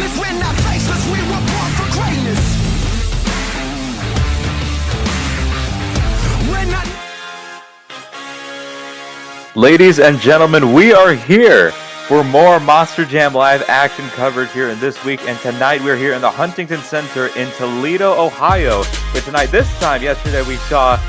painless, we're not faceless, we were born for greatness. We're not. Ladies and gentlemen, we are here for more Monster Jam live action coverage here in this week, and tonight we're here in the Huntington Center in Toledo, Ohio. But tonight, yesterday we saw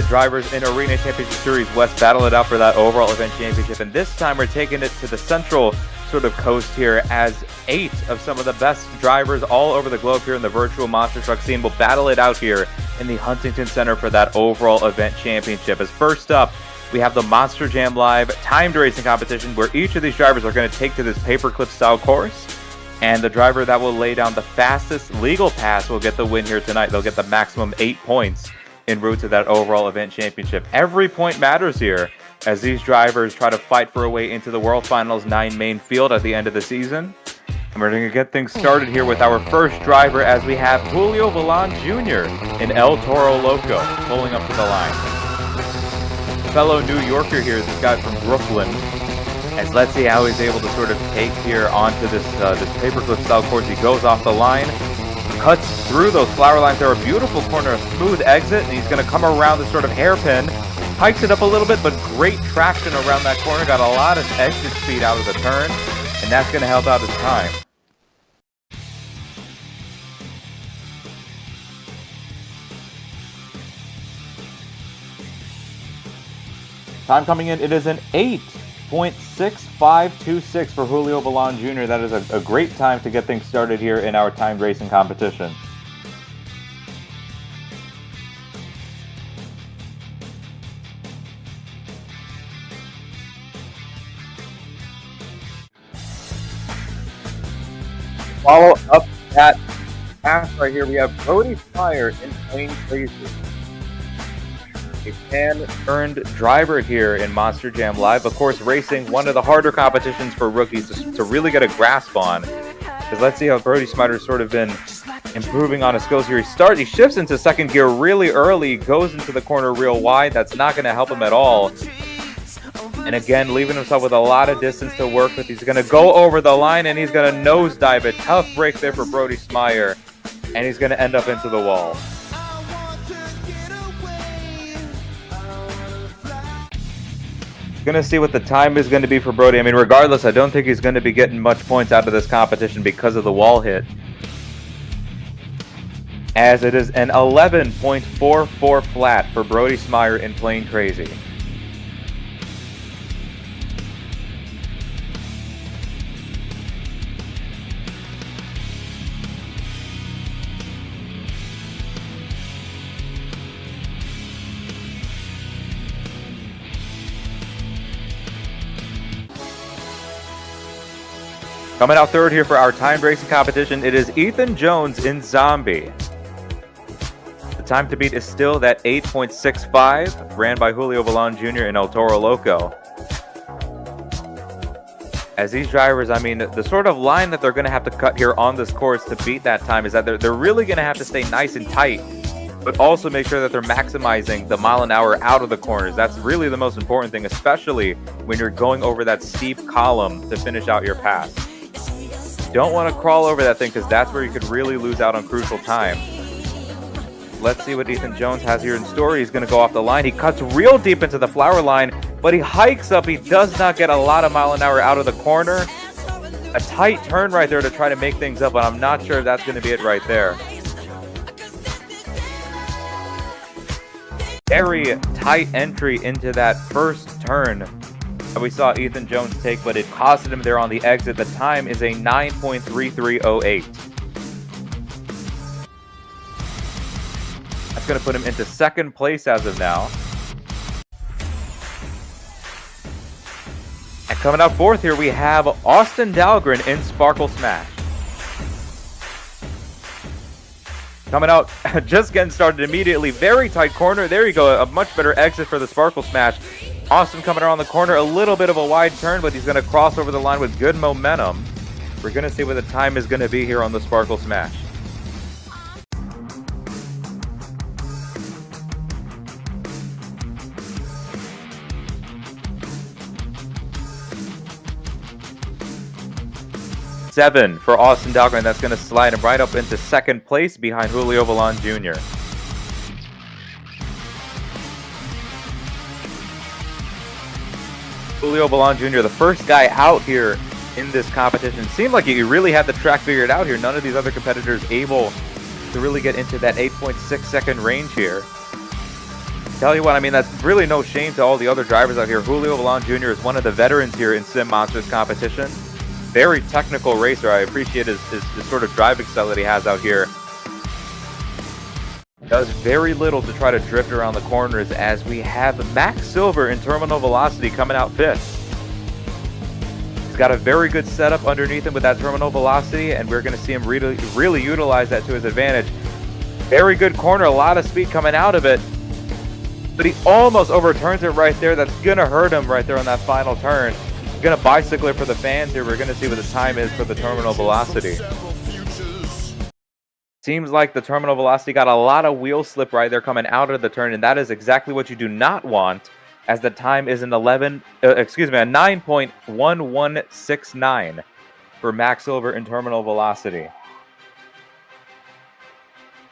drivers in Arena Championship Series West battle it out for that overall event championship, and this time we're taking it to the central sort of coast here as 8 of some of the best drivers all over the globe here in the virtual monster truck scene will battle it out here in the Huntington Center for that overall event championship. As first up, we have the Monster Jam Live timed racing competition where each of these drivers are going to take to this paperclip style course, and the driver that will lay down the fastest legal pass will get the win here tonight. They'll get the maximum 8 points en route to that overall event championship. Every point matters here as these drivers try to fight for a way into the World Finals 9 main field at the end of the season. And we're going to get things started here with our first driver as we have Julio Villan Jr. in El Toro Loco pulling up to the line. Fellow New Yorker here is this guy from Brooklyn. As let's see how he's able to sort of take here onto this paperclip style course. He goes off the line, cuts through those flower lines. They're a beautiful corner, a smooth exit, and he's going to come around this sort of hairpin, hikes it up a little bit, but great traction around that corner. Got a lot of exit speed out of the turn, and that's going to help out his time. Time coming in, it is an 8.6526 for Julio Villan Jr. That is a great time to get things started here in our timed racing competition. Follow up that pass right here, we have Brody Fire in Plain Crazy. A fan-earned driver here in Monster Jam Live. Of course, racing, one of the harder competitions for rookies to really get a grasp on. Because let's see how Brody Smider's sort of been improving on his skills here. He shifts into second gear really early, goes into the corner real wide. That's not going to help him at all. And again, leaving himself with a lot of distance to work with. He's going to go over the line, and he's going to nosedive it. Tough break there for Brody Smyer. And he's going to end up into the wall. Going to see what the time is going to be for Brody. I mean, regardless, I don't think he's going to be getting much points out of this competition because of the wall hit. As it is an 11.44 flat for Brody Smyer in Plain Crazy. Coming out third here for our timed racing competition, it is Ethan Jones in Zombie. The time to beat is still that 8.65, ran by Julio Villan Jr. in El Toro Loco. As these drivers, I mean, the sort of line that they're going to have to cut here on this course to beat that time is that they're really going to have to stay nice and tight, but also make sure that they're maximizing the mile an hour out of the corners. That's really the most important thing, especially when you're going over that steep column to finish out your pass. Don't want to crawl over that thing because that's where you could really lose out on crucial time. Let's see what Ethan Jones has here in store. He's going to go off the line. He cuts real deep into the flower line, but he hikes up. He does not get a lot of mile an hour out of the corner. A tight turn right there to try to make things up, but I'm not sure if that's going to be it right there. Very tight entry into that first turn that we saw Ethan Jones take, but it costed him there on the exit. The time is a 9.3308. That's going to put him into second place as of now. And coming up fourth here, we have Austin Dahlgren in Sparkle Smash. Coming out, just getting started immediately. Very tight corner. There you go. A much better exit for the Sparkle Smash. Austin coming around the corner, a little bit of a wide turn, but he's going to cross over the line with good momentum. We're going to see what the time is going to be here on the Sparkle Smash. 8.7 for Austin Dahlgren. That's going to slide him right up into second place behind Julio Valon Jr. Julio Valon Jr., the first guy out here in this competition. Seemed like he really had the track figured out here. None of these other competitors able to really get into that 8.6 second range here. Tell you what, I mean, that's really no shame to all the other drivers out here. Julio Valon Jr. is one of the veterans here in Sim Monsters competition. Very technical racer. I appreciate his sort of driving style that he has out here. Does very little to try to drift around the corners as we have Max Silver in terminal velocity coming out 5th. He's got a very good setup underneath him with that terminal velocity, and we're going to see him really utilize that to his advantage. Very good corner, a lot of speed coming out of it, but he almost overturns it right there. That's going to hurt him right there on that final turn. He's going to bicycle it for the fans here. We're going to see what the time is for the terminal velocity. Seems like the terminal velocity got a lot of wheel slip right there coming out of the turn, and that is exactly what you do not want, as the time is an 9.1169 for Max Silver in terminal velocity.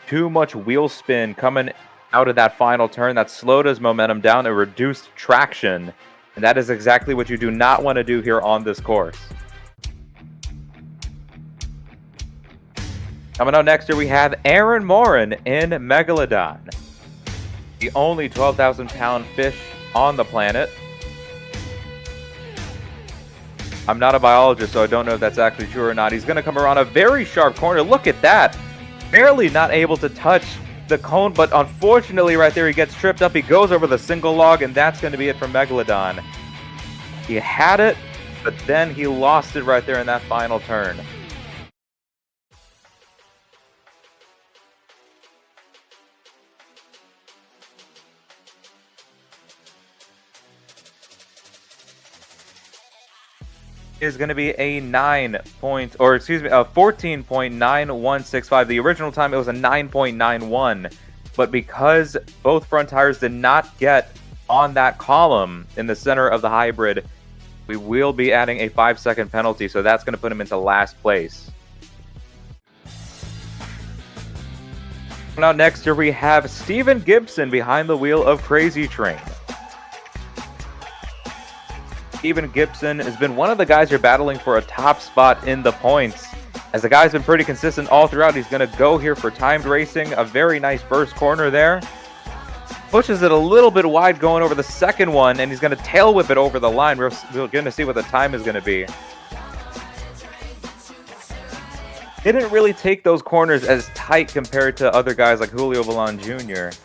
Too much wheel spin coming out of that final turn. That slowed his momentum down and reduced traction, and that is exactly what you do not want to do here on this course. Coming up next here, we have Aaron Morin in Megalodon. The only 12,000-pound fish on the planet. I'm not a biologist, so I don't know if that's actually true or not. He's going to come around a very sharp corner. Look at that. Barely not able to touch the cone, but unfortunately right there he gets tripped up. He goes over the single log, and that's going to be it for Megalodon. He had it, but then he lost it right there in that final turn. Is going to be a 14.9165. The original time it was a 9.91, but because both front tires did not get on that column in the center of the hybrid, we will be adding a 5-second penalty, so that's going to put him into last place. Now next here we have Steven Gibson behind the wheel of Crazy Train. Steven Gibson has been one of the guys you're battling for a top spot in the points. As the guy's been pretty consistent all throughout, he's going to go here for timed racing. A very nice first corner there. Pushes it a little bit wide going over the second one, and he's going to tail whip it over the line. We're going to see what the time is going to be. Didn't really take those corners as tight compared to other guys like Julio Valon Jr.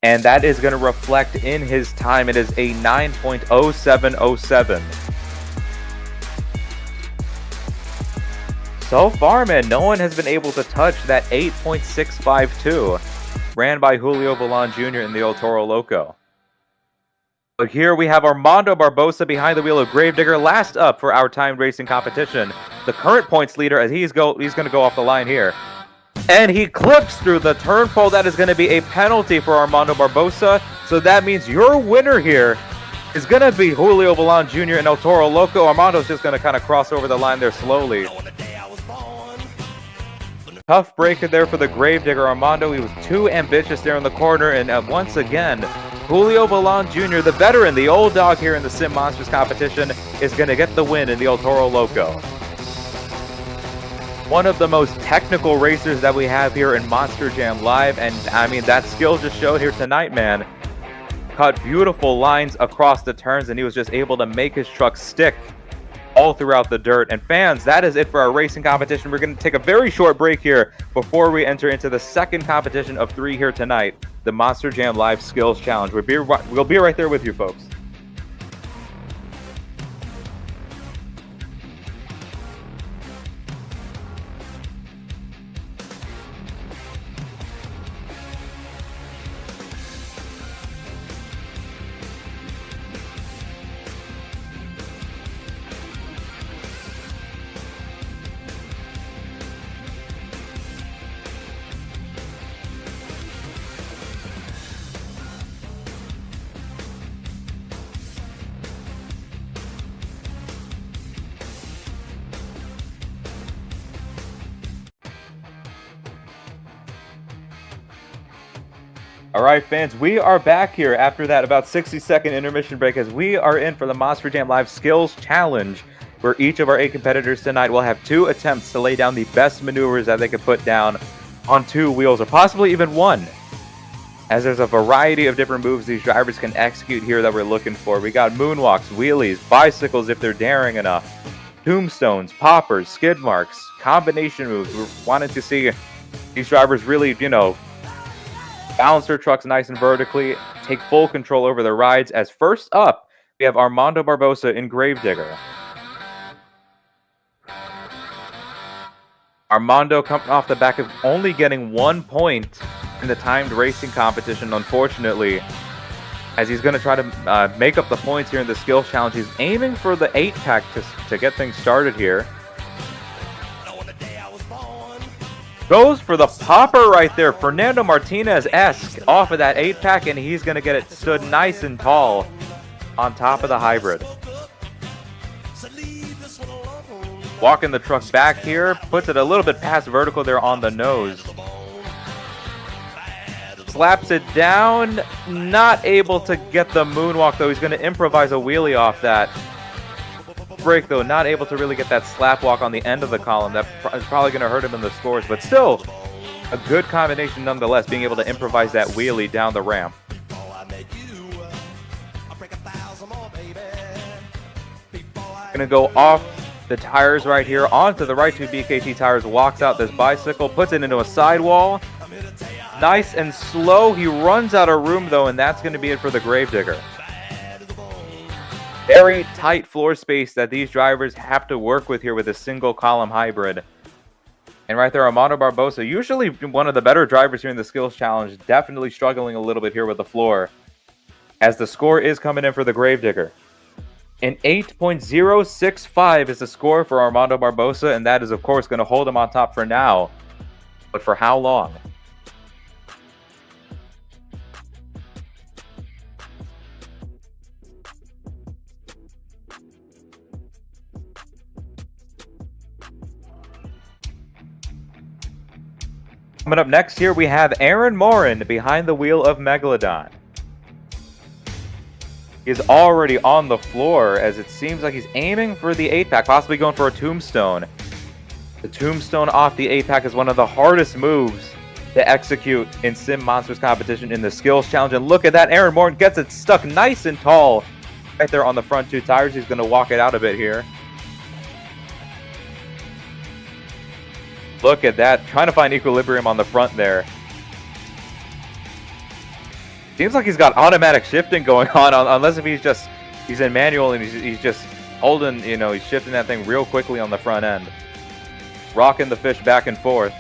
And that is going to reflect in his time. It is a 9.0707. So far, man, no one has been able to touch that 8.652 ran by Julio Valon Jr. in the El Toro Loco. But here we have Armando Barbosa behind the wheel of Gravedigger, last up for our timed racing competition. The current points leader, as he's going to go off the line here. And he clips through the turn pole. That is going to be a penalty for Armando Barbosa. So that means your winner here is going to be Julio Valon Jr. and El Toro Loco. Armando's just going to kind of cross over the line there slowly. Tough breaker there for the Gravedigger. Armando, he was too ambitious there in the corner. And once again, Julio Valon Jr., the veteran, the old dog here in the Sim Monsters competition, is going to get the win in the El Toro Loco. One of the most technical racers that we have here in Monster Jam Live, and I mean, that skill just showed here tonight, man. Cut beautiful lines across the turns, and he was just able to make his truck stick all throughout the dirt. And fans, that is it for our racing competition. We're going to take a very short break here before we enter into the second competition of 3 here tonight, the Monster Jam Live Skills Challenge. We'll be right there with you, folks. All right, fans, we are back here after that about 60-second intermission break as we are in for the Monster Jam Live Skills Challenge, where each of our 8 competitors tonight will have 2 attempts to lay down the best maneuvers that they can put down on 2 wheels, or possibly even 1. As there's a variety of different moves these drivers can execute here that we're looking for. We got moonwalks, wheelies, bicycles if they're daring enough, tombstones, poppers, skid marks, combination moves. We're wanting to see these drivers really, balance their trucks nice and vertically, take full control over their rides. As first up, we have Armando Barbosa in Gravedigger. Armando coming off the back of only getting 1 point in the timed racing competition, unfortunately, as he's going to try to make up the points here in the skills challenge. He's aiming for the 8-pack to get things started here. Goes for the popper right there, Fernando Martinez-esque off of that 8-pack, and he's going to get it stood nice and tall on top of the hybrid. Walking the truck back here, puts it a little bit past vertical there on the nose. Slaps it down, not able to get the moonwalk though. He's going to improvise a wheelie off that. Break though, not able to really get that slap walk on the end of the column. That is probably going to hurt him in the scores, but still a good combination nonetheless, being able to improvise that wheelie down the ramp. Going to go off the tires right here onto the right 2 BKT tires, walks out this bicycle, puts it into a sidewall. Nice and slow. He runs out of room though, and that's going to be it for the Gravedigger. Very tight floor space that these drivers have to work with here with a single column hybrid. And right there, Armando Barbosa, usually one of the better drivers here in the skills challenge, definitely struggling a little bit here with the floor, as the score is coming in for the Gravedigger. An 8.065 is the score for Armando Barbosa, and that is, of course, going to hold him on top for now. But for how long? Coming up next here, we have Aaron Morin behind the wheel of Megalodon. He's already on the floor, as it seems like he's aiming for the 8-pack, possibly going for a tombstone. The tombstone off the 8-pack is one of the hardest moves to execute in Sim Monsters competition in the skills challenge. And look at that, Aaron Morin gets it stuck nice and tall right there on the front 2 tires. He's going to walk it out a bit here. Look at that, trying to find equilibrium on the front there. Seems like he's got automatic shifting going on, unless if he's in manual and he's just holding, he's shifting that thing real quickly on the front end. Rocking the fish back and forth.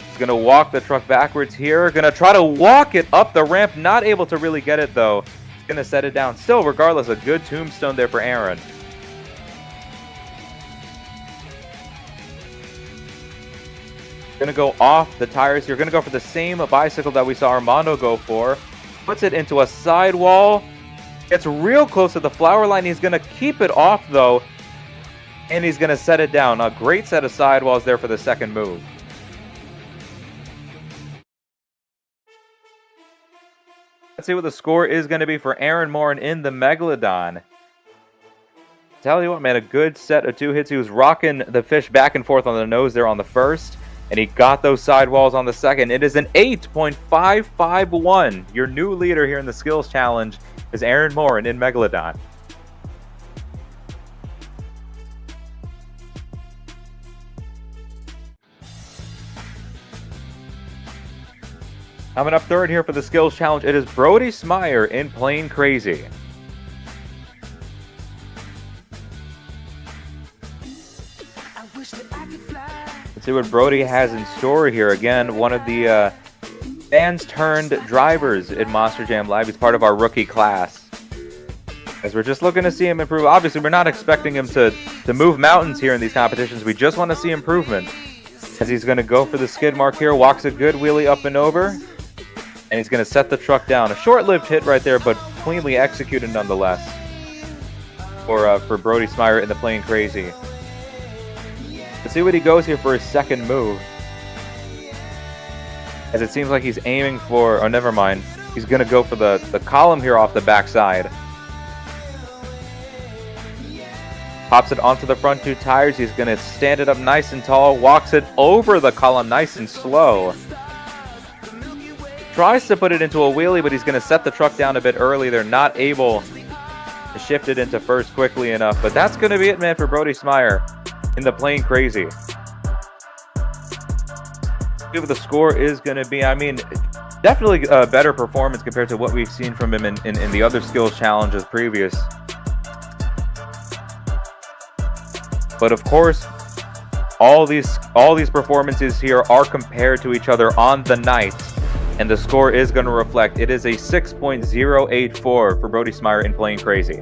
He's going to walk the truck backwards here. Going to try to walk it up the ramp. Not able to really get it though. He's going to set it down. Still, regardless, a good tombstone there for Aaron. Going to go off the tires here. Going to go for the same bicycle that we saw Armando go for. Puts it into a sidewall. Gets real close to the flower line. He's going to keep it off though. And he's going to set it down. A great set of sidewalls there for the second move. Let's see what the score is going to be for Aaron Morin in the Megalodon. Tell you what, man, a good set of 2 hits. He was rocking the fish back and forth on the nose there on the first. And he got those sidewalls on the second. It is an 8.551. Your new leader here in the skills challenge is Aaron Morin in Megalodon. Coming up third here for the skills challenge, it is Brody Smyer in Plain Crazy. Let's see what Brody has in store here. Again, one of the fans turned drivers in Monster Jam Live. He's part of our rookie class. As we're just looking to see him improve. Obviously, we're not expecting him to move mountains here in these competitions. We just want to see improvement. As he's going to go for the skid mark here. Walks a good wheelie up and over. And he's going to set the truck down. A short-lived hit right there, but cleanly executed nonetheless. For Brody Smyer in the Plain Crazy. Let's see what he goes here for his second move. as it seems like he's aiming for, oh, never mind. He's going to go for the column here off the backside. Pops it onto the front two tires. He's going to stand it up nice and tall. Walks it over the column nice and slow. Tries to put it into a wheelie, but he's going to set the truck down a bit early. They're not able to shift it into first quickly enough. But that's going to be it, man, for Brody Smyer in the Plain Crazy. What the score is going to be, I mean, definitely a better performance compared to what we've seen from him in the other skills challenges previous. But of course, all these performances here are compared to each other on the night, and the score is going to reflect. It is a 6.084 for Brody Smyer in Plain Crazy.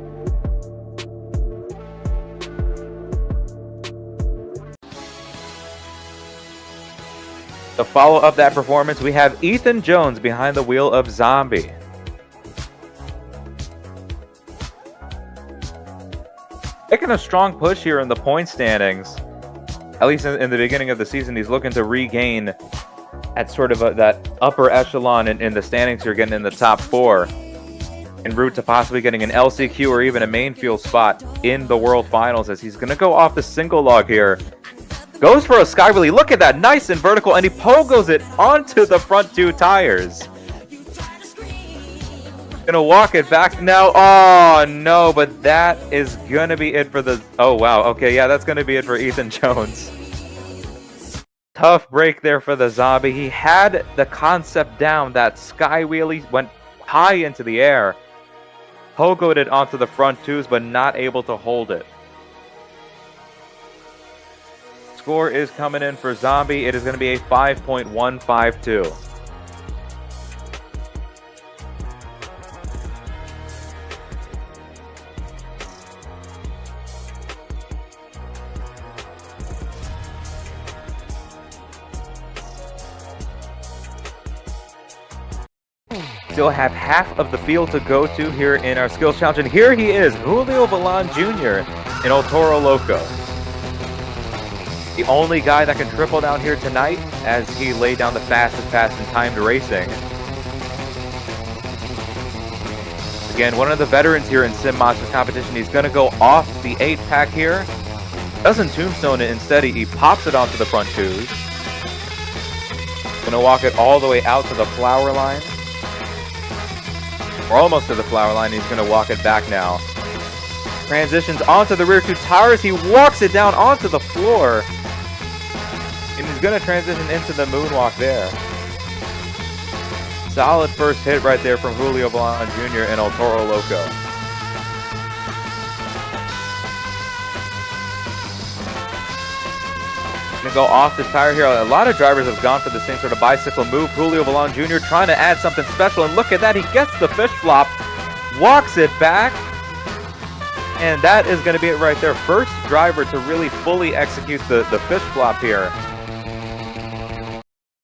To follow up that performance, we have Ethan Jones behind the wheel of Zombie. Making a strong push here in the point standings. At least in the beginning of the season, he's looking to regain at sort of that upper echelon in the standings here, getting in the top 4. En route to possibly getting an LCQ or even a main field spot in the World Finals, as he's going to go off the single log here. Goes for a sky wheelie. Look at that. Nice and vertical. And he pogos it onto the front two tires. Gonna walk it back now. Oh, no. But that is gonna be it for the... Oh, wow. Okay, yeah, that's gonna be it for Ethan Jones. Tough break there for the Zombie. He had the concept down. That sky wheelie went high into the air. Pogoed it onto the front twos, but not able to hold it. Score is coming in for Zombie. It is going to be a 5.152. Still have half of the field to go to here in our skills challenge, and here he is, Julio Villan Jr. in El Toro Loco. The only guy that can triple down here tonight, as he laid down the fastest pass in timed racing. Again, one of the veterans here in Sim Masters competition. He's going to go off the 8-pack here. Doesn't tombstone it. Instead, he pops it onto the front twos. Going to walk it all the way out to the flower line. We're almost to the flower line. He's going to walk it back now. Transitions onto the rear two tires. He walks it down onto the floor. And he's going to transition into the moonwalk there. Solid first hit right there from Julio Villan Jr. and El Toro Loco. Going to go off this tire here. A lot of drivers have gone for the same sort of bicycle move. Julio Villan Jr. trying to add something special. And look at that. He gets the fish flop. Walks it back. And that is going to be it right there. First driver to really fully execute the fish flop here.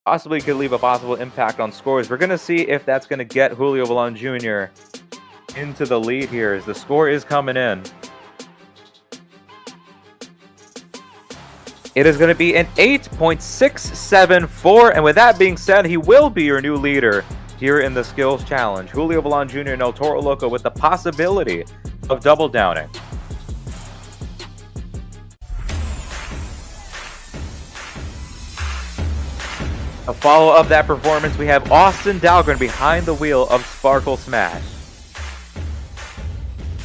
Possibly could leave a possible impact on scores. We're going to see if that's going to get Julio Villan Jr. into the lead here as the score is coming in. It is going to be an 8.674. And with that being said, he will be your new leader here in the Skills Challenge. Julio Villan Jr. and El Toro Loco with the possibility of double downing. To follow up that performance, we have Austin Dahlgren behind the wheel of Sparkle Smash.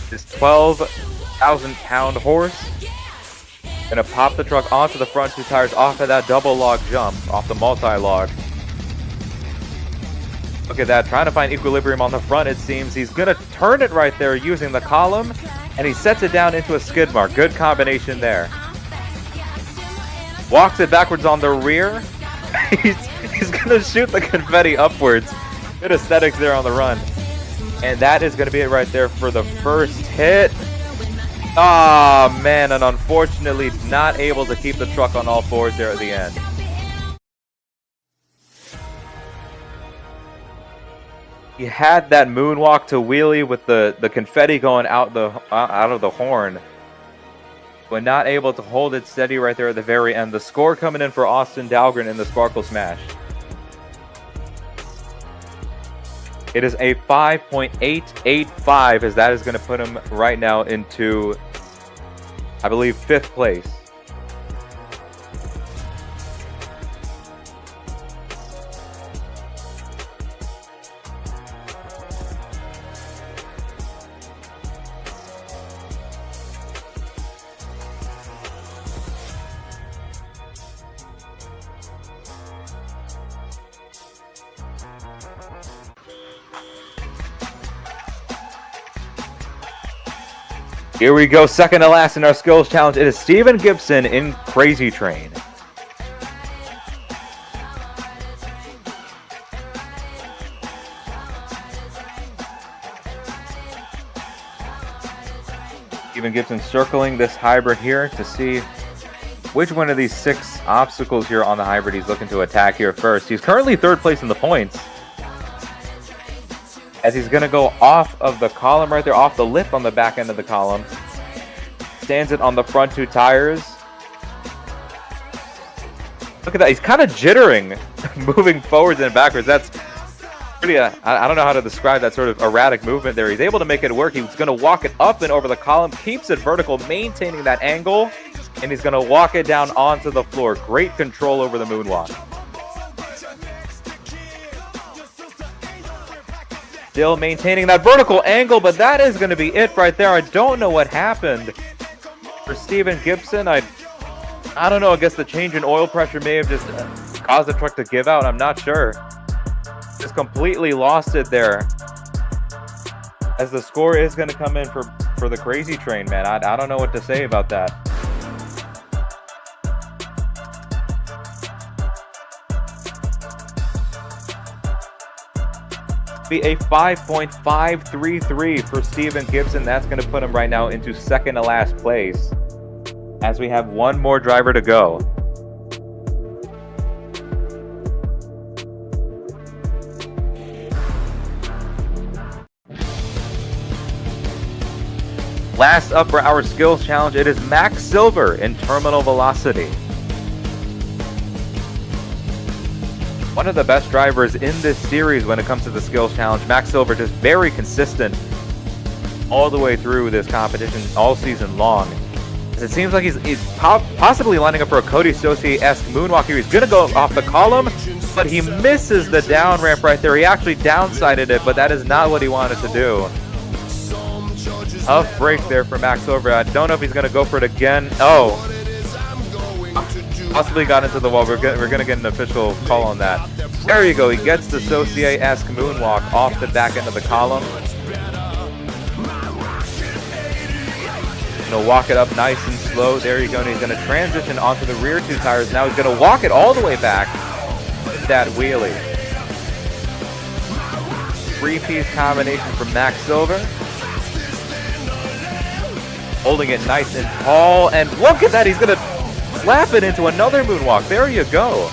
This 12,000-pound horse gonna pop the truck onto the front two tires off of that double log jump, off the multi-log. Look at that, trying to find equilibrium on the front, it seems. He's gonna turn it right there using the column, and he sets it down into a skid mark. Good combination there. Walks it backwards on the rear. He's gonna shoot the confetti upwards. Good aesthetics there on the run. And that is gonna be it right there for the first hit. Ah, oh, man, and unfortunately not able to keep the truck on all fours there at the end. He had that moonwalk to wheelie with the confetti going out of the horn, but not able to hold it steady right there at the very end. The score coming in for Austin Dahlgren in the Sparkle Smash. It is a 5.885, as that is going to put him right now into, I believe, 5th place. Here we go, second to last in our skills challenge. It is Steven Gibson in Crazy Train. Steven Gibson circling this hybrid here to see which one of these 6 obstacles here on the hybrid he's looking to attack here first. He's currently 3rd place in the points, as he's going to go off of the column right there, off the lip on the back end of the column. Stands it on the front 2 tires. Look at that. He's kind of jittering, moving forwards and backwards. That's pretty, I don't know how to describe that sort of erratic movement there. He's able to make it work. He's going to walk it up and over the column, keeps it vertical, maintaining that angle, and he's going to walk it down onto the floor. Great control over the moonwalk. Still maintaining that vertical angle, but that is going to be it right there. I don't know what happened for Steven Gibson. I don't know. I guess the change in oil pressure may have just caused the truck to give out. I'm not sure. Just completely lost it there. As the score is going to come in for the Crazy Train, man. I don't know what to say about that. Be a 5.533 for Steven Gibson. That's going to put him right now into 2nd to last place, as we have one more driver to go. Last up for our skills challenge, it is Max Silver in Terminal Velocity. One of the best drivers in this series when it comes to the skills challenge. Max Silver just very consistent all the way through this competition all season long. It seems like he's possibly lining up for a Cody Stossier-esque moonwalk here. He's going to go off the column, but he misses the down ramp right there. He actually downsided it, but that is not what he wanted to do. Tough break there for Max Silver. I don't know if he's going to go for it again. Oh. Possibly got into the wall. We're going to get an official call on that. There you go. He gets the Stossier-esque moonwalk off the back end of the column. Going to walk it up nice and slow. There you go. And he's going to transition onto the rear 2 tires. Now he's going to walk it all the way back with that wheelie. 3-piece combination from Max Silver. Holding it nice and tall. And look at that. He's going to slap it into another moonwalk. There you go.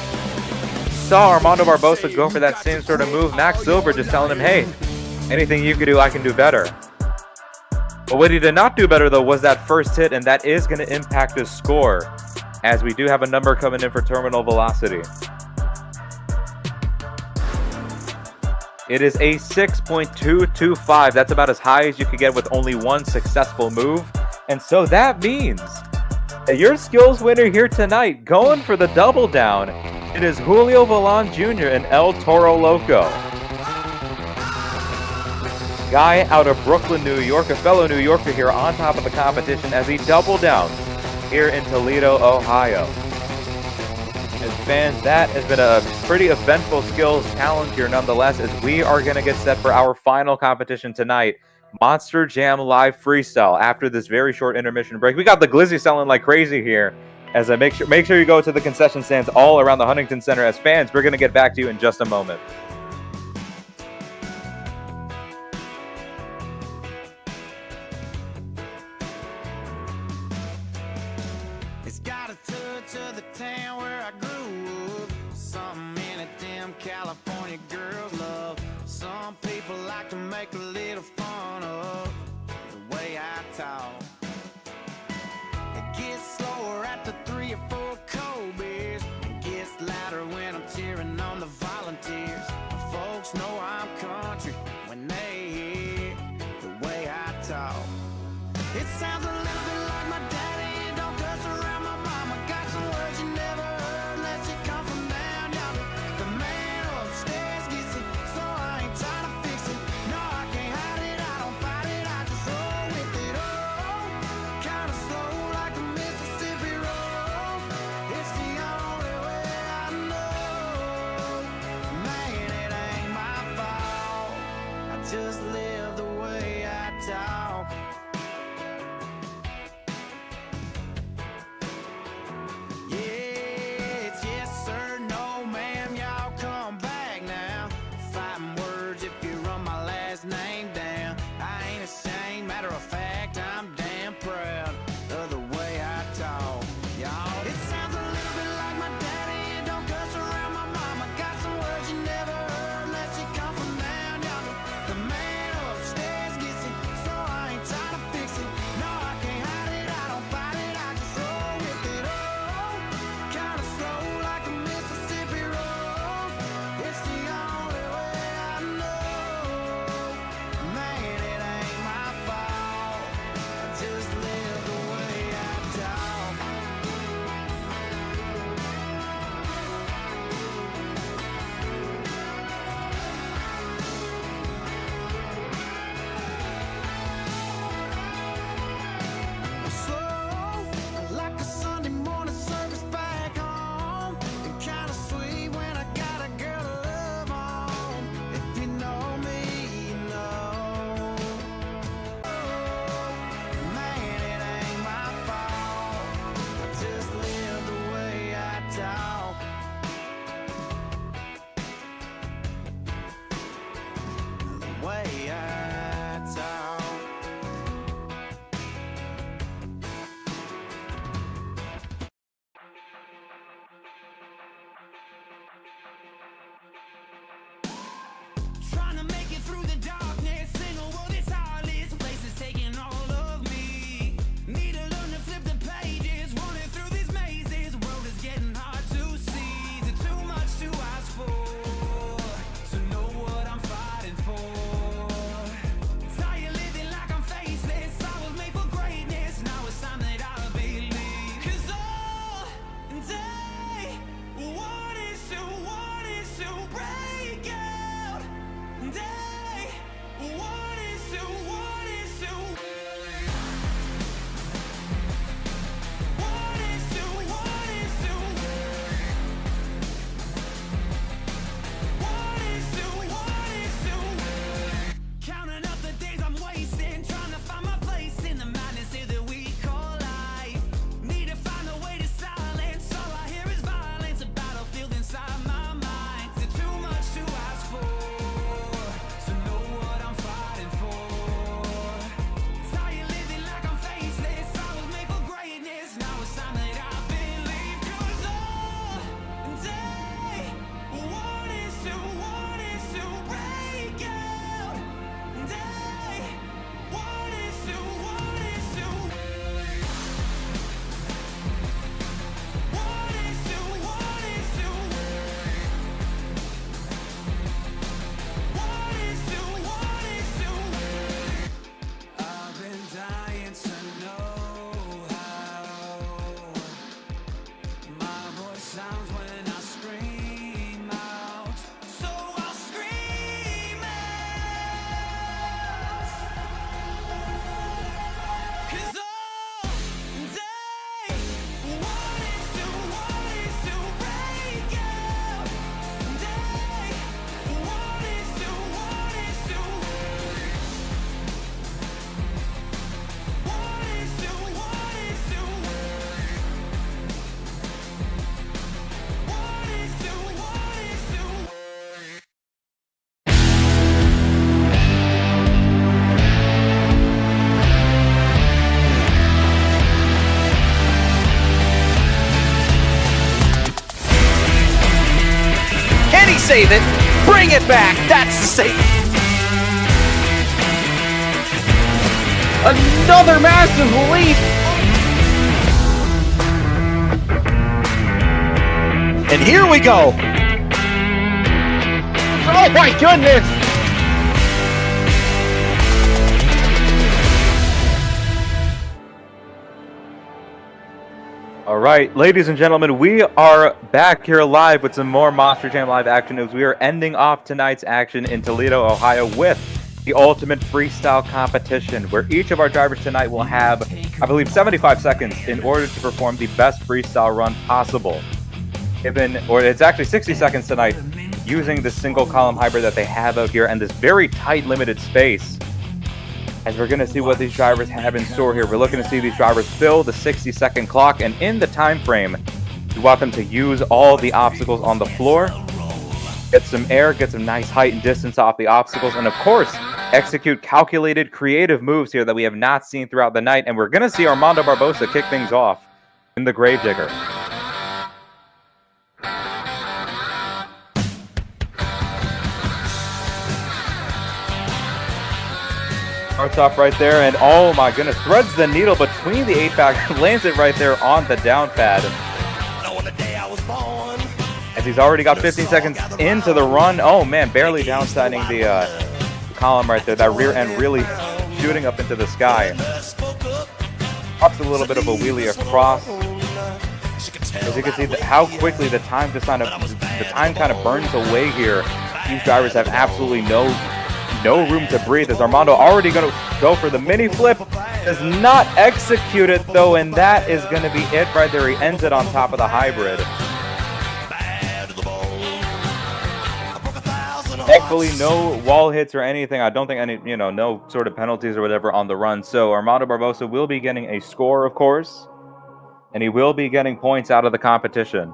Saw Armando Barbosa go for that same sort of move. Max Silver just telling him, hey, anything you can do, I can do better. But what he did not do better, though, was that first hit, and that is going to impact his score, as we do have a number coming in for Terminal Velocity. It is a 6.225. That's about as high as you could get with only one successful move. And so that means that your skills winner here tonight, going for the double down, it is Julio Valon Jr. and El Toro Loco. Guy out of Brooklyn, New York, a fellow New Yorker here on top of the competition as he double downs here in Toledo, Ohio. As fans, that has been a pretty eventful skills challenge here nonetheless, as we are going to get set for our final competition tonight, Monster Jam Live Freestyle. After this very short intermission break, we got the glizzy selling like crazy here. As I make sure you go to the concession stands all around the Huntington Center. As fans, we're going to get back to you in just a moment. It's got a touch of the town where I grew up. Something in it them California girls love. Some people like to make a little fun of the way I talk. It gets slower after 3 or 4 cold beers. It gets louder when I'm cheering on the volunteers. Folks know I'm country. save it. Bring it back. That's the save. Another massive leap. And here we go. Oh my goodness. All right, ladies and gentlemen, we are back here live with some more Monster Jam Live action news. We are ending off tonight's action in Toledo, Ohio with the Ultimate Freestyle Competition, where each of our drivers tonight will have, I believe, 75 seconds in order to perform the best freestyle run possible. It's actually 60 seconds tonight using the single column hybrid that they have out here and this very tight limited space. As we're going to see what these drivers have in store here. We're looking to see these drivers fill the 60-second clock, and in the time frame, we want them to use all the obstacles on the floor, get some air, get some nice height and distance off the obstacles, and of course, execute calculated, creative moves here that we have not seen throughout the night. And we're going to see Armando Barbosa kick things off in the Gravedigger. Starts off right there, and oh my goodness, threads the needle between the 8-pack, lands it right there on the down pad. As he's already got 15 seconds into the run. Oh man, barely downsiding the column right there. That rear end really shooting up into the sky. Drops a little bit of a wheelie across. As you can see how quickly the time kind of burns away here. These drivers have absolutely no room to breathe, as Armando already going to go for the mini flip. Does not execute it though, and that is going to be it right there. He ends it on top of the hybrid. Thankfully, no wall hits or anything. I don't think any, no sort of penalties or whatever on the run. So Armando Barbosa will be getting a score, of course, and he will be getting points out of the competition.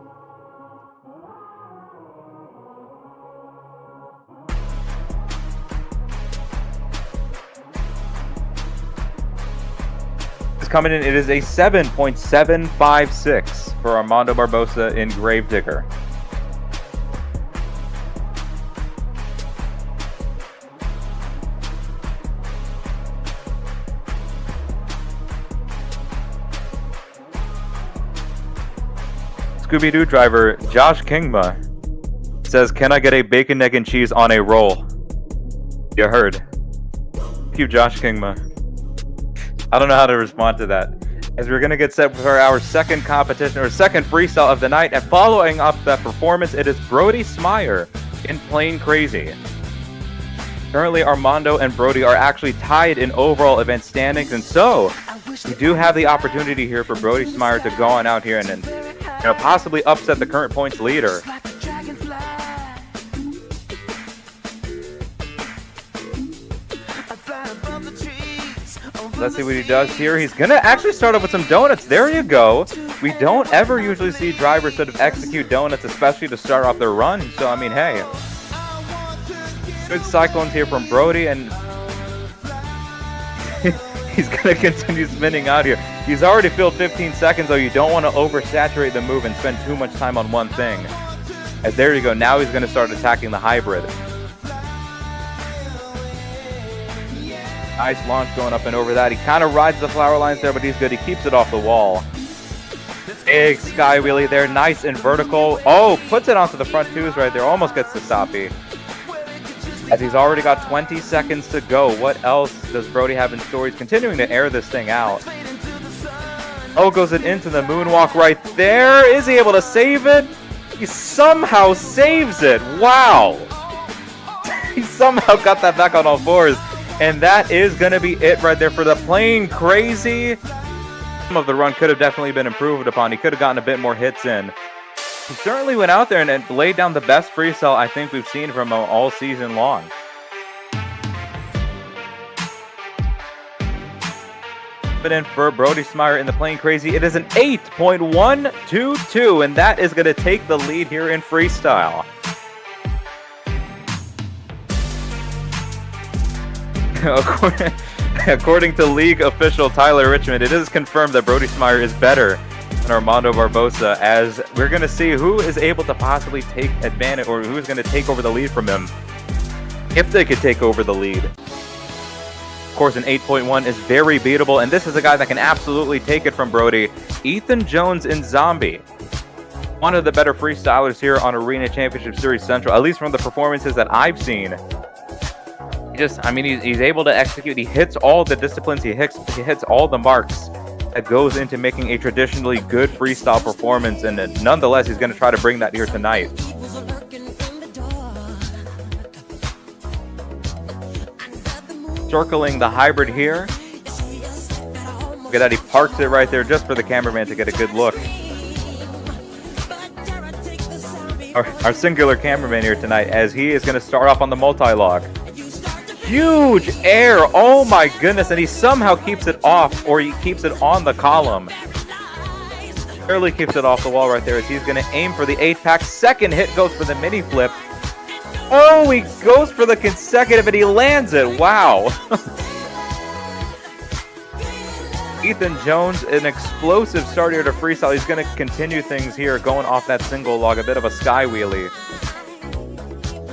Coming in, it is a 7.756 for Armando Barbosa in Gravedigger. Scooby-Doo driver Josh Kingma says, "Can I get a bacon, egg, and cheese on a roll?" You heard. Thank you, Josh Kingma. I don't know how to respond to that. As we're going to get set for our second competition, or second freestyle of the night, and following up that performance, it is Brody Smyer in Plain Crazy. Currently, Armando and Brody are actually tied in overall event standings, and so we do have the opportunity here for Brody Smyer to go on out here and possibly upset the current points leader. Let's see what he does here. He's going to actually start off with some donuts. There you go. We don't ever usually see drivers sort of execute donuts, especially to start off their run. So, I mean, hey. Good cyclones here from Brody, and he's going to continue spinning out here. He's already filled 15 seconds, though. You don't want to oversaturate the move and spend too much time on one thing. As there you go. Now he's going to start attacking the hybrid. Nice launch going up and over that. He kind of rides the flower lines there, but he's good. He keeps it off the wall. Big sky wheelie there. Nice and vertical. Oh, puts it onto the front twos right there. Almost gets the stoppie. As he's already got 20 seconds to go. What else does Brody have in store? He's continuing to air this thing out. Oh, goes it into the moonwalk right there. Is he able to save it? He somehow saves it. Wow. He somehow got that back on all fours. And that is going to be it right there for the Plain Crazy. Some of the run could have definitely been improved upon. He could have gotten a bit more hits in. He certainly went out there and laid down the best freestyle I think we've seen from him all season long. But in for Brody Smyer in the Plain Crazy, it is an 8.122, and that is going to take the lead here in freestyle. According to league official Tyler Richmond, it is confirmed that Brody Smyer is better than Armando Barbosa, as we're going to see who is able to possibly take advantage, or who is going to take over the lead from him, if they could take over the lead. Of course, an 8.1 is very beatable, and this is a guy that can absolutely take it from Brody. Ethan Jones in Zombie. One of the better freestylers here on Arena Championship Series Central, at least from the performances that I've seen. He's able to execute. He hits all the disciplines. He hits all the marks that goes into making a traditionally good freestyle performance, and nonetheless, he's going to try to bring that here tonight. Circling the hybrid here. Look at that, he parks it right there just for the cameraman to get a good look. Our singular cameraman here tonight, as he is going to start off on the multi-log. Huge air, oh my goodness, and he somehow keeps it off, or he keeps it on the column. Barely keeps it off the wall right there, as he's going to aim for the 8-pack. Second hit goes for the mini flip. Oh, he goes for the consecutive, and he lands it. Wow. Ethan Jones, an explosive start here to freestyle. He's going to continue things here, going off that single log, a bit of a sky wheelie.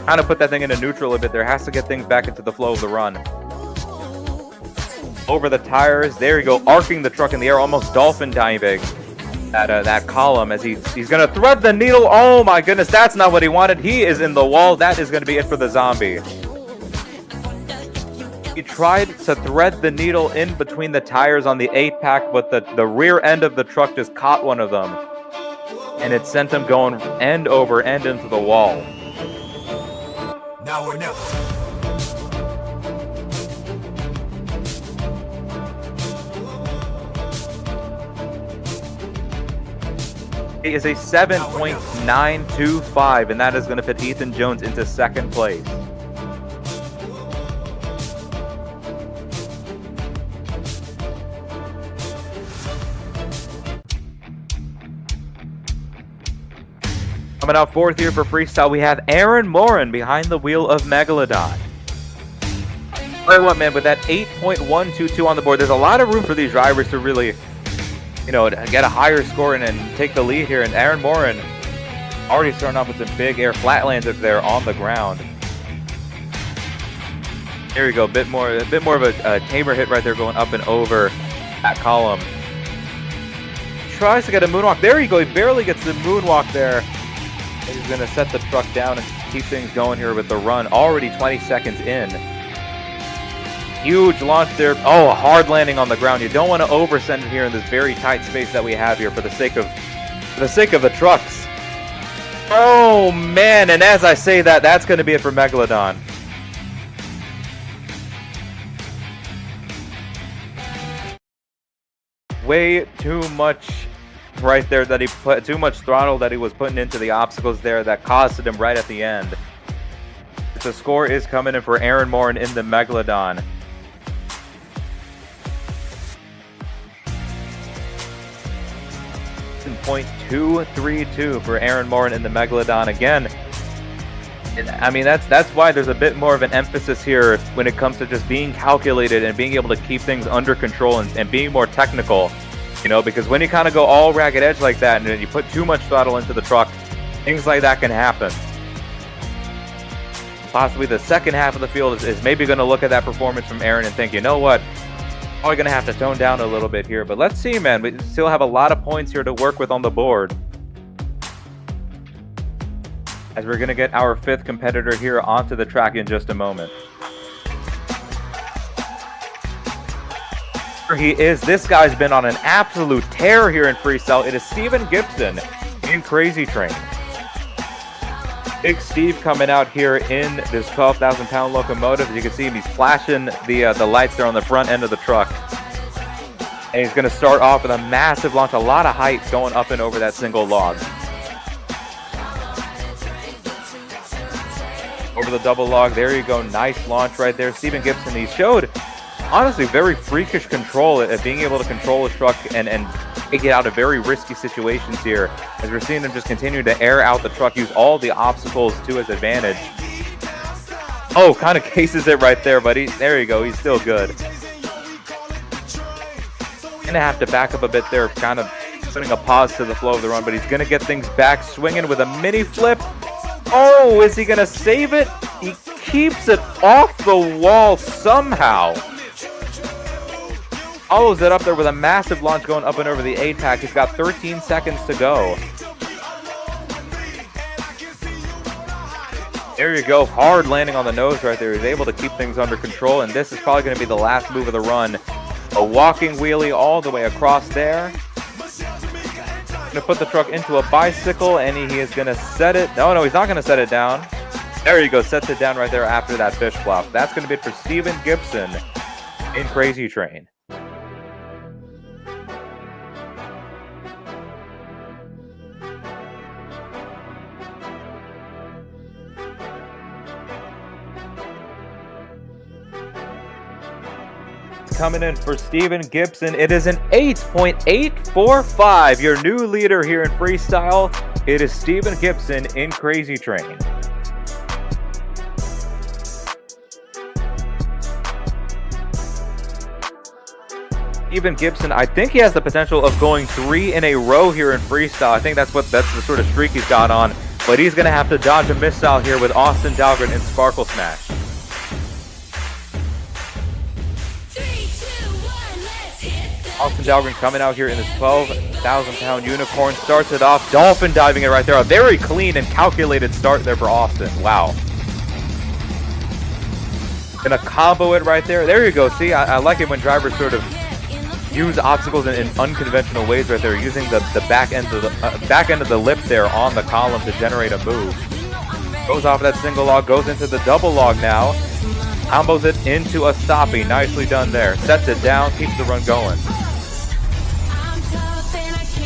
Kind of put that thing into neutral a bit there. Has to get things back into the flow of the run. Over the tires. There you go, arcing the truck in the air, almost dolphin diving that column as he's going to thread the needle. Oh my goodness, that's not what he wanted. He is in the wall. That is going to be it for the Zombie. He tried to thread the needle in between the tires on the 8-pack, but the rear end of the truck just caught one of them. And it sent him going end over end into the wall. Now or never. It is a 7.925, and that is going to put Ethan Jones into second place. Coming out fourth here for freestyle, we have Aaron Morin behind the wheel of Megalodon. Tell you what, man, with that 8.122 on the board, there's a lot of room for these drivers to really, get a higher score and take the lead here. And Aaron Morin already starting off with some big air flatlands up there on the ground. There you go, a bit more of a tamer hit right there, going up and over that column. Tries to get a moonwalk. There you go. He barely gets the moonwalk there. He's going to set the truck down and keep things going here with the run. Already 20 seconds in. Huge launch there. Oh, a hard landing on the ground. You don't want to oversend it here in this very tight space that we have here for the sake of the trucks. Oh man! And as I say that, that's going to be it for Megalodon. Way too much right there that he put, too much throttle that he was putting into the obstacles there that costed him right at the end. The score is coming in for Aaron Morin in the Megalodon. .232 for Aaron Morin in the Megalodon. Again, I mean, that's why there's a bit more of an emphasis here when it comes to just being calculated and being able to keep things under control and being more technical. Because when you kind of go all ragged edge like that and you put too much throttle into the truck, things like that can happen. Possibly the second half of the field is maybe going to look at that performance from Aaron and think, you know what, probably going to have to tone down a little bit here. But let's see, man. We still have a lot of points here to work with on the board. As we're going to get our fifth competitor here onto the track in just a moment. He is. This guy's been on an absolute tear here in freestyle. It is Steven Gibson in Crazy Train. Big Steve coming out here in this 12,000-pound locomotive. As you can see him, he's flashing the lights there on the front end of the truck. And he's going to start off with a massive launch, a lot of height going up and over that single log. Over the double log, there you go. Nice launch right there. Steven Gibson, he showed, honestly, very freakish control at being able to control his truck and get out of very risky situations here, as we're seeing him just continue to air out the truck, use all the obstacles to his advantage. Oh, kind of cases it right there, but there you go, he's still good. Gonna have to back up a bit there, kind of putting a pause to the flow of the run, but he's going to get things back, swinging with a mini flip. Oh, is he going to save it? He keeps it off the wall somehow. Follows it up there with a massive launch going up and over the 8-pack. He's got 13 seconds to go. There you go. Hard landing on the nose right there. He's able to keep things under control, and this is probably going to be the last move of the run. A walking wheelie all the way across there. Going to put the truck into a bicycle, and he is going to set it. No, he's not going to set it down. There you go. Sets it down right there after that fish flop. That's going to be it for Steven Gibson in Crazy Train. Coming in for Steven Gibson, it is an 8.845. Your new leader here in freestyle, it is Steven Gibson in Crazy Train. Steven Gibson, I think he has the potential of going 3 in a row here in freestyle. I think that's the sort of streak he's got on, but he's going to have to dodge a missile here with Austin Dahlgren in Sparkle Smash. Austin Dahlgren coming out here in this 12,000-pound unicorn. Starts it off. Dolphin diving it right there. A very clean and calculated start there for Austin. Wow. Gonna combo it right there. There you go. See, I like it when drivers sort of use obstacles in unconventional ways right there, using the back end of the lip there on the column to generate a move. Goes off of that single log, goes into the double log now. Combos it into a stoppie. Nicely done there. Sets it down, keeps the run going.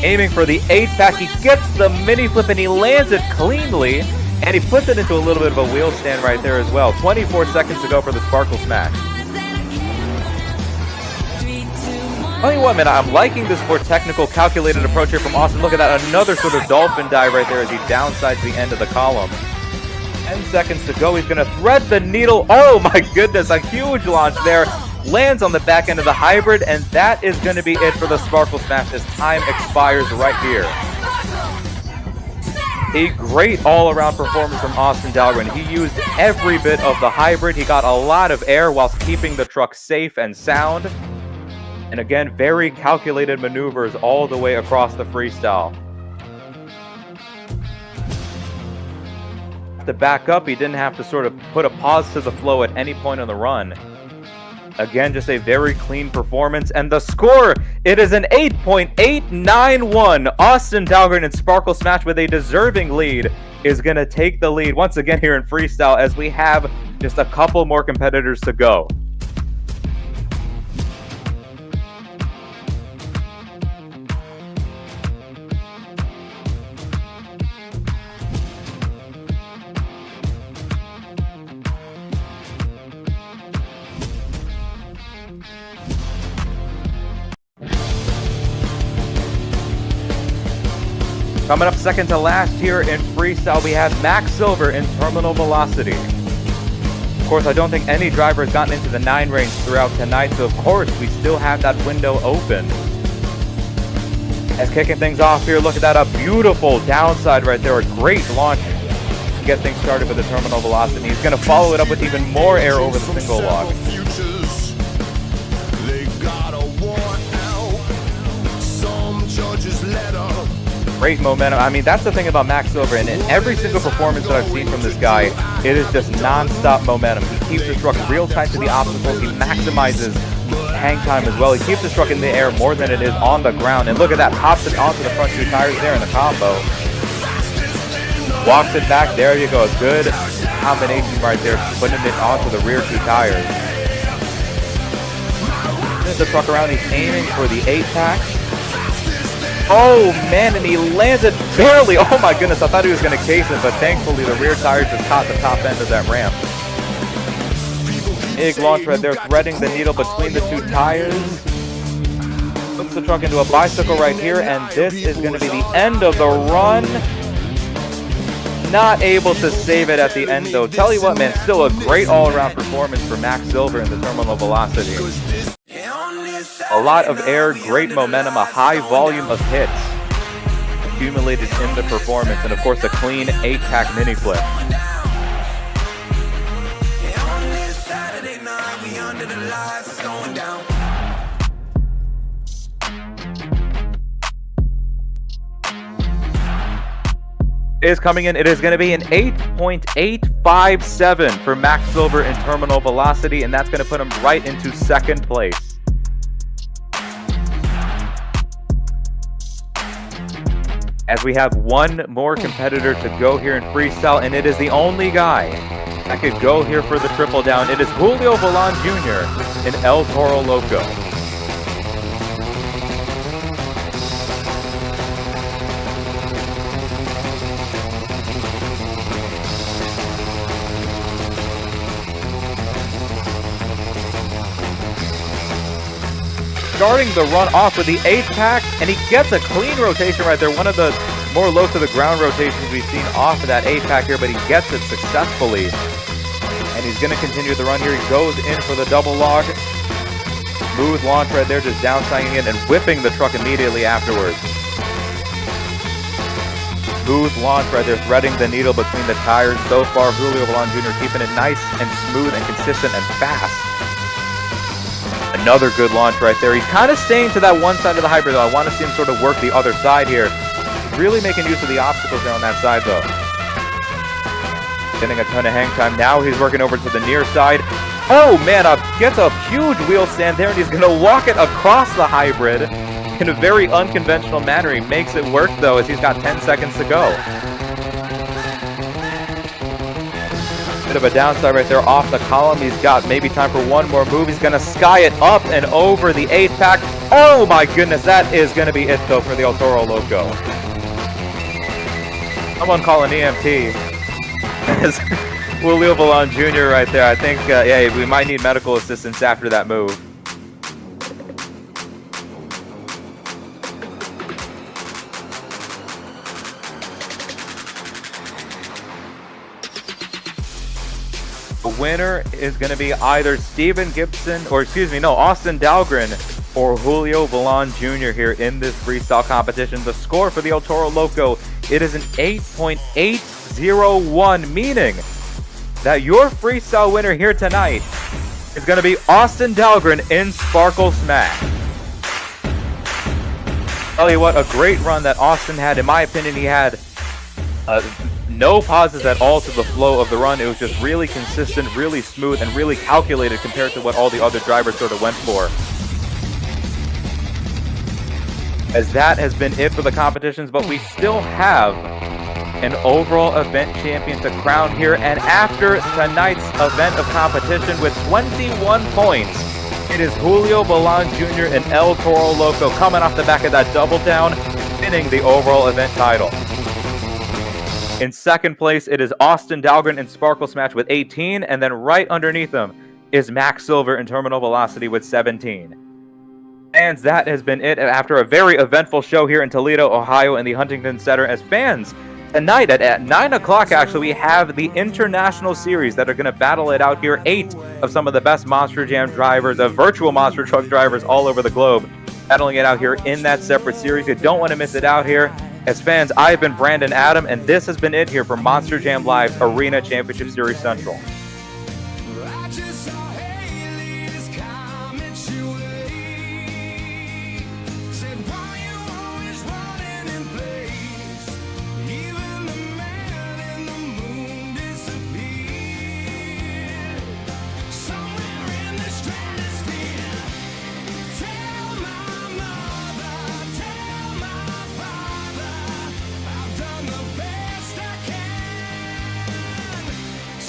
Aiming for the 8-pack, he gets the mini flip and he lands it cleanly, and he puts it into a little bit of a wheel stand right there as well. 24 seconds to go for the Sparkle Smash. Tell you what, man, I'm liking this more technical, calculated approach here from Austin. Look at that, another sort of dolphin dive right there as he downsides the end of the column. 10 seconds to go. He's going to thread the needle. Oh my goodness, a huge launch there. Lands on the back end of the hybrid, and that is going to be it for the Sparkle Smash as time expires right here. A great all-around performance from Austin Dahlgren. He used every bit of the hybrid. He got a lot of air whilst keeping the truck safe and sound. And again, very calculated maneuvers all the way across the freestyle. To back up, he didn't have to sort of put a pause to the flow at any point on the run. Again, just a very clean performance, and the score, it is an 8.891. Austin Dahlgren in Sparkle Smash with a deserving lead is going to take the lead once again here in freestyle as we have just a couple more competitors to go. Coming up second to last here in freestyle, we have Max Silver in Terminal Velocity. Of course, I don't think any driver has gotten into the 9 range throughout tonight, so of course we still have that window open. As kicking things off here, look at that, a beautiful downside right there, a great launch to get things started with the Terminal Velocity. He's going to follow it up with even more air over the single log. Great momentum. I mean, that's the thing about Max Silver, and in every single performance that I've seen from this guy, it is just non-stop momentum. He keeps his truck real tight to the obstacles. He maximizes hang time as well. He keeps his truck in the air more than it is on the ground. And look at that, pops it onto the front 2 tires there in the combo. Walks it back. There you go. A good combination right there, putting it onto the rear 2 tires. Spins the truck around. He's aiming for the 8-pack. Oh man, and he lands it barely. Oh my goodness, I thought he was going to case it, but thankfully the rear tires just caught the top end of that ramp. Big launch right there, threading the needle between the 2 tires. Puts the truck into a bicycle right here, and this is going to be the end of the run. Not able to save it at the end though. Tell you what, man, still a great all-around performance for Max Silver in the Terminal Velocity. A lot of air, great momentum, a high volume of hits. accumulated in the performance, and of course a clean 8-pack mini flip. Is coming in. It is going to be an 8.857 for Max Silver in terminal velocity, and that's going to put him right into second place. As we have one more competitor to go here in freestyle, and it is the only guy that could go here for the triple down. It is Julio Valan Jr. in El Toro Loco. Starting the run off with the 8-pack, and he gets a clean rotation right there. One of the more low to the ground rotations we've seen off of that 8-pack here, but he gets it successfully. And he's going to continue the run here. He goes in for the double log. Smooth launch right there, just downsiding it and whipping the truck immediately afterwards. Smooth launch right there, threading the needle between the tires. So far, Julio Valan Jr. keeping it nice and smooth and consistent and fast. Another good launch right there. He's kind of staying to that one side of the hybrid, though. I want to see him sort of work the other side here. He's really making use of the obstacles there on that side, though. Getting a ton of hang time. Now he's working over to the near side. Oh, man, gets a huge wheel stand there, and he's going to walk it across the hybrid in a very unconventional manner. He makes it work, though, as he's got 10 seconds to go. Bit of a downside right there off the column. He's got maybe time for one more move. He's going to sky it up and over the 8-pack. Oh my goodness, that is going to be it though for the El Toro Loco. Someone call an EMT. Julio Valan Jr. right there. I think, yeah, we might need medical assistance after that move. The winner is going to be either Austin Dahlgren or Julio Valan Jr. here in this freestyle competition. The score for the El Toro Loco, it is an 8.801, meaning that your freestyle winner here tonight is going to be Austin Dahlgren in Sparkle Smash. Tell you what, a great run that Austin had. In my opinion, he had no pauses at all to the flow of the run. It was just really consistent, really smooth, and really calculated compared to what all the other drivers sort of went for. As that has been it for the competitions, but we still have an overall event champion to crown here. And after tonight's event of competition with 21 points, it is Julio Valan Jr. and El Toro Loco coming off the back of that double down, winning the overall event title. In second place, it is Austin Dahlgren in Sparkle Smash with 18, and then right underneath him is Max Silver in Terminal Velocity with 17. And that has been it after a very eventful show here in Toledo, Ohio in the Huntington Center. As fans, tonight at 9 o'clock, actually, we have the International Series that are going to battle it out here. 8 of some of the best Monster Jam drivers, virtual monster truck drivers all over the globe, battling it out here in that separate series. You don't want to miss it out here. As fans, I've been Brandon Adam, and this has been it here for Monster Jam Live's Arena Championship Series Central.